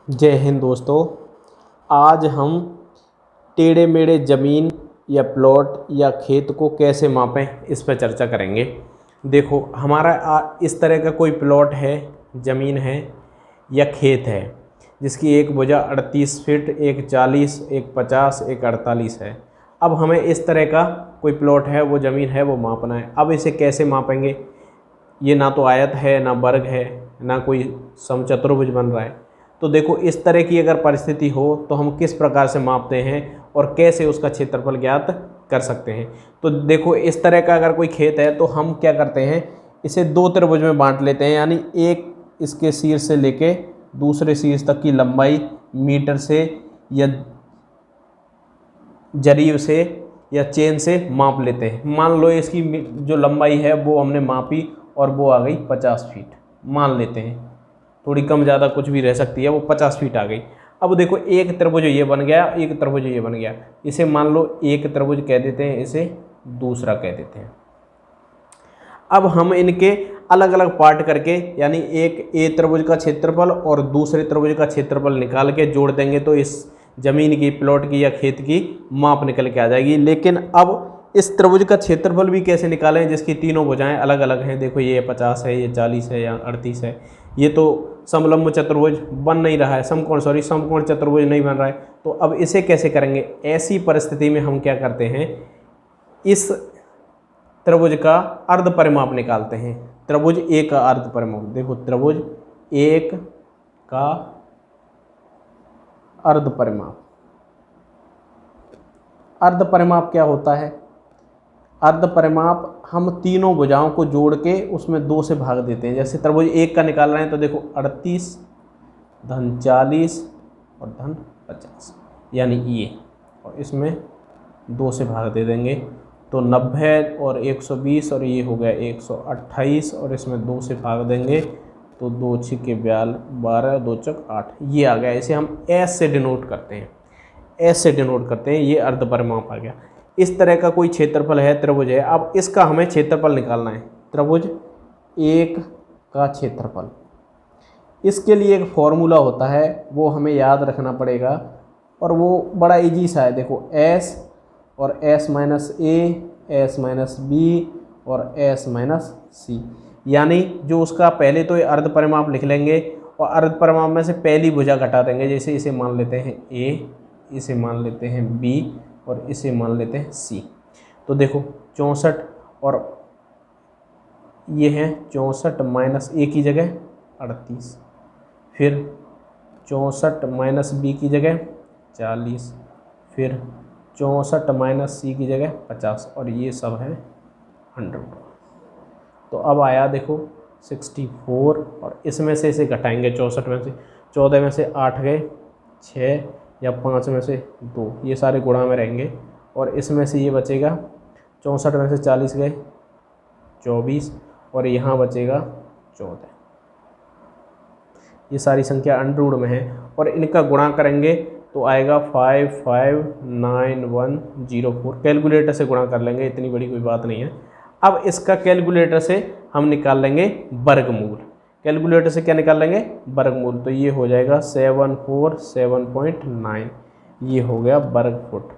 जय हिंद दोस्तों। आज हम टेढ़े मेढ़े ज़मीन या प्लॉट या खेत को कैसे मापें इस पर चर्चा करेंगे। देखो हमारा इस तरह का कोई प्लॉट है, ज़मीन है या खेत है जिसकी एक भुजा 38 फीट, एक 40, एक 50, एक 48 है। अब हमें इस तरह का कोई प्लॉट है, वो ज़मीन है, वो मापना है। अब इसे कैसे मापेंगे? ये ना तो आयत है, ना वर्ग है, ना कोई समचतुर्भुज बन रहा है। तो देखो इस तरह की अगर परिस्थिति हो तो हम किस प्रकार से मापते हैं और कैसे उसका क्षेत्रफल ज्ञात कर सकते हैं। तो देखो इस तरह का अगर कोई खेत है तो हम क्या करते हैं, इसे दो त्रिभुज में बांट लेते हैं। यानी एक इसके शीर्ष से लेके दूसरे शीर्ष तक की लंबाई मीटर से या जरीब से या चेन से माप लेते हैं। मान लो इसकी जो लंबाई है वो हमने मापी और वो आ गई 50 फीट, मान लेते हैं। थोड़ी कम ज़्यादा कुछ भी रह सकती है, वो 50 फीट आ गई। अब देखो एक त्रिभुज ये बन गया, एक त्रिभुज ये बन गया। इसे मान लो एक त्रिभुज कह देते हैं, इसे दूसरा कह देते हैं। अब हम इनके अलग अलग पार्ट करके, यानी एक ए त्रिभुज का क्षेत्रफल और दूसरे त्रिभुज का क्षेत्रफल निकाल के जोड़ देंगे तो इस जमीन की, प्लॉट की या खेत की माप निकल के आ जाएगी। लेकिन अब इस त्रिभुज का क्षेत्रफल भी कैसे निकालें जिसकी तीनों भुजाएं अलग अलग हैं। देखो ये 50 है, ये 40 है या 38 है। ये तो समलंब चतुर्भुज बन नहीं रहा है, समकोण चतुर्भुज नहीं बन रहा है। तो अब इसे कैसे करेंगे? ऐसी परिस्थिति में हम क्या करते हैं, इस त्रिभुज का अर्ध परिमाप निकालते हैं। त्रिभुज ए का अर्ध परिमाप, देखो त्रिभुज एक का अर्ध परिमाप। अर्ध परिमाप क्या होता है? अर्ध परिमाप हम तीनों भुजाओं को जोड़ के उसमें 2 से भाग देते हैं। जैसे त्रिभुज एक का निकाल रहे हैं तो देखो 38 धन 40 और धन 50, यानी ये, और इसमें 2 से भाग दे देंगे तो 90 और 120 और ये हो गया 128 और इसमें 2 से भाग देंगे तो 2 छिके 12, 2 चक 8, ये आ गया। इसे हम एस से डिनोट करते हैं, एस से डिनोट करते हैं। ये अर्ध परिमाप आ गया। इस तरह का कोई क्षेत्रफल है, त्रिभुज है। अब इसका हमें क्षेत्रफल निकालना है, त्रिभुज एक का क्षेत्रफल। इसके लिए एक फॉर्मूला होता है, वो हमें याद रखना पड़ेगा और वो बड़ा इजी सा है। देखो s और s माइनस ए, s माइनस बी और s माइनस सी। यानी जो उसका पहले तो ये अर्ध परिमाप लिख लेंगे और अर्ध परिमाप में से पहली भुजा घटा देंगे। जैसे इसे मान लेते हैं a, इसे मान लेते हैं b और इसे मान लेते हैं c। तो देखो 64 और ये है 64 माइनस ए की जगह 38, फिर 64 माइनस बी की जगह 40, फिर 64 माइनस सी की जगह 50 और ये सब है 100। तो अब आया देखो 64 और इसमें से इसे घटाएंगे। 64 में से 14 में से 8 गए, 6 या 5 में से 2, ये सारे गुणा में रहेंगे और इसमें से ये बचेगा 64 में से 40 गए 24 और यहाँ बचेगा 14। ये सारी संख्या अंडर में है और इनका गुणा करेंगे तो आएगा 559104। कैलकुलेटर से गुणा कर लेंगे, इतनी बड़ी कोई बात नहीं है। अब इसका कैलकुलेटर से हम निकाल लेंगे वर्गमूल। कैलकुलेटर से क्या निकाल लेंगे? वर्गमूल। तो ये हो जाएगा 747.9, ये हो गया वर्ग फुट।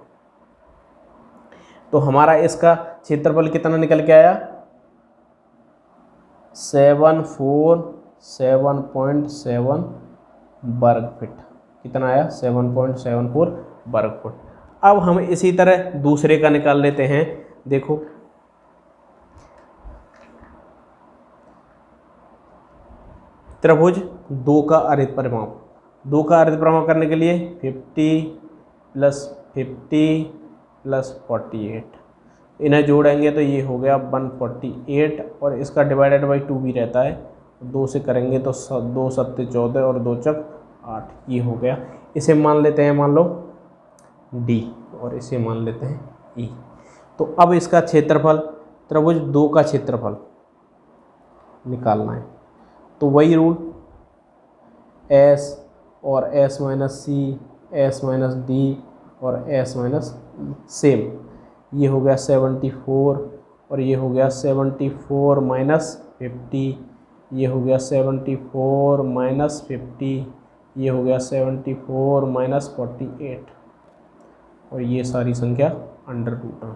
तो हमारा इसका क्षेत्रफल कितना निकल के आया? 747.7 वर्ग फीट। कितना आया? 7.74 वर्ग फुट। अब हम इसी तरह दूसरे का निकाल लेते हैं। देखो त्रिभुज 2 का अर्ध परिमाप। 2 का अर्ध परिमाप करने के लिए 50 + 50 + 48, इन्हें जोड़ेंगे तो ये हो गया 148 और इसका डिवाइडेड बाई 2 भी रहता है। 2 से करेंगे तो 2 7 14 और 2 चक 8, ये हो गया। इसे मान लेते हैं, मान लो D और इसे मान लेते हैं E। तो अब इसका क्षेत्रफल, त्रिभुज 2 का क्षेत्रफल निकालना है तो वही रूल, S और S माइनस सी, S माइनस डी और S माइनस सेम। ये हो गया 74 और ये हो गया 74 माइनस 50, ये हो गया 74 माइनस 50, ये हो गया 74 माइनस 48, और ये सारी संख्या अंडर रूट में।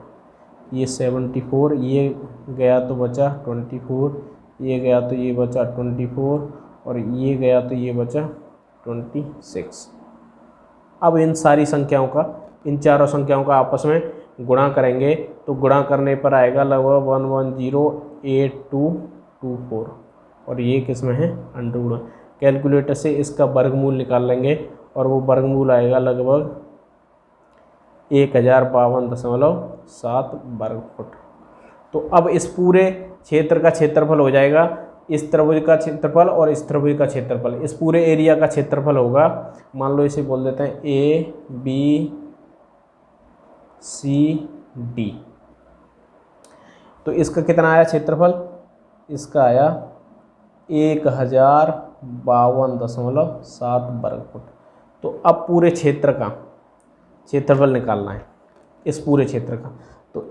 ये 74, ये गया तो बचा 24, ये गया तो ये बचा 24, और ये गया तो ये बचा 26। अब इन सारी संख्याओं का, इन चारों संख्याओं का आपस में गुणा करेंगे तो गुणा करने पर आएगा लगभग 1108224, और ये किस में है, अंडर रूट में। कैलकुलेटर से इसका वर्गमूल निकाल लेंगे और वो वर्गमूल आएगा लगभग 1052.7 वर्ग फुट। तो अब इस पूरे क्षेत्र का क्षेत्रफल हो जाएगा, इस त्रिभुज का क्षेत्रफल और इस त्रिभुज का क्षेत्रफल, इस पूरे एरिया का क्षेत्रफल होगा, मान लो इसे बोल देते हैं ABCD। तो इसका कितना आया क्षेत्रफल, इसका आया 1052.7 वर्ग फुट। तो अब पूरे क्षेत्र का क्षेत्रफल निकालना है, इस पूरे क्षेत्र का। तो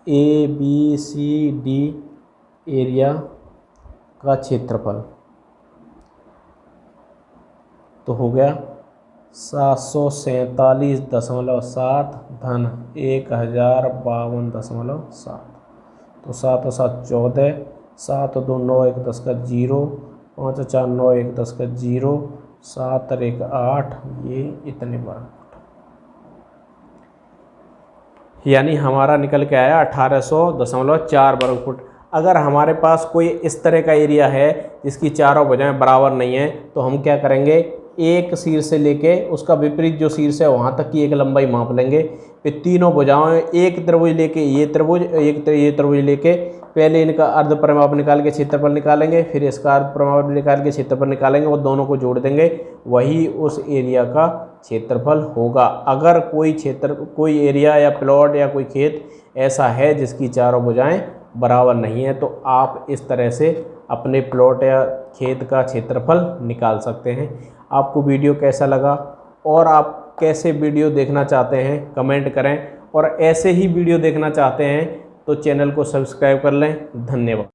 ABCD एरिया का क्षेत्रफल तो हो गया 747.7 धन 1052.7। तो 7 और 7 14, 7 और 2 9 1 10 का 0, 5 और 4 9 1 10 का 0, 7 और 1 8, ये इतने वर्ग फुट। यानी हमारा निकल के आया 1800.4 वर्ग फुट। अगर हमारे पास कोई इस तरह का एरिया है जिसकी चारों भुजाएं बराबर नहीं है, तो हम क्या करेंगे, एक शीर्ष से लेके उसका विपरीत जो शीर्ष है वहाँ तक की एक लंबाई माप लेंगे। फिर तीनों भुजाएं, एक त्रिभुज लेके ये त्रिभुज, ये त्रिभुज लेके पहले इनका अर्ध परिमाप निकाल के क्षेत्रफल निकालेंगे, फिर इसका अर्ध परिमाप निकाल के क्षेत्रफल निकालेंगे, वो दोनों को जोड़ देंगे, वही उस एरिया का क्षेत्रफल होगा। अगर कोई एरिया या प्लॉट या कोई खेत ऐसा है जिसकी चारों भुजाएं बराबर नहीं है, तो आप इस तरह से अपने प्लॉट या खेत का क्षेत्रफल निकाल सकते हैं। आपको वीडियो कैसा लगा और आप कैसे वीडियो देखना चाहते हैं कमेंट करें, और ऐसे ही वीडियो देखना चाहते हैं तो चैनल को सब्सक्राइब कर लें। धन्यवाद।